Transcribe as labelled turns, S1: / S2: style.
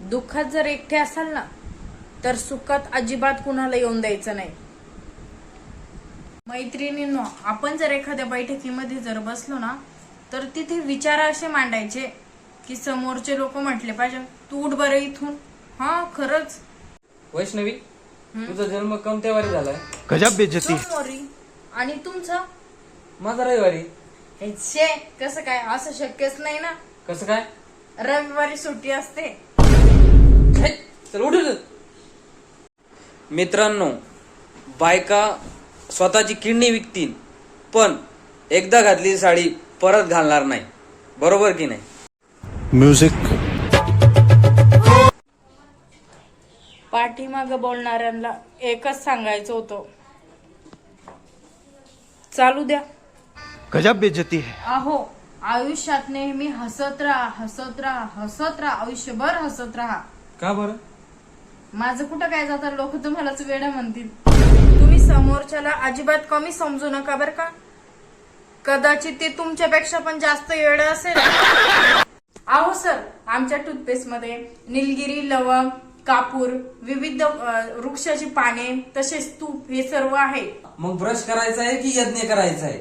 S1: दुःखात जर एकटे असाल ना तर सुखात अजिबात कुणाला येऊन द्यायचं नाही. मैत्रिणींनो, आपण जर एखाद्या बैठकीमध्ये जर बसलो ना तर तिथे विचार असे मांडायचे की समोरचे लोक म्हटले पाहिजे तू उठ बरं इथून. हा खरंच.
S2: वैष्णवी, तुझा जन्म कोणत्या वारी झालाय?
S3: गजब बेइज्जती.
S1: सोमवारी. आणि तुमचं?
S2: माझा रविवारी.
S1: हे शे, कसं काय? असं शक्यच नाही ना.
S2: कसं काय?
S1: रविवारी सुट्टी असते.
S2: हे, चल उठ. मित्रांनो, बायका स्वतःची किडनी विकतील पण एकदा घातलेली साडी परत घालणार नाही. बरोबर की नाही?
S3: म्युझिक.
S1: पाठीमागं बोलणाऱ्यांना एकच सांगायचं होतं, चालू द्या.
S3: गजब बेइज्जती है.
S1: अहो, आयुष्यात नेहमी हसत राहा, हसत राहा, हसत राहा, आयुष्यभर हसत राहा.
S2: का बरं?
S1: माझं कुठं काय जातं, लोक तुम्हालाच वेडं म्हणतील. तुम्ही समोरच्याला अजिबात कमी समजू नका बर का. कदाचित ते तुमच्यापेक्षा पण जास्त वेडं असेल. अहो सर, आमच्या टूथपेस्ट मध्ये निलगिरी, लवंग, कापूर, विविध वृक्षाची पाने तसेच तूप हे सर्व आहे.
S2: मग ब्रश करायचा आहे की यज्ञ करायचा आहे?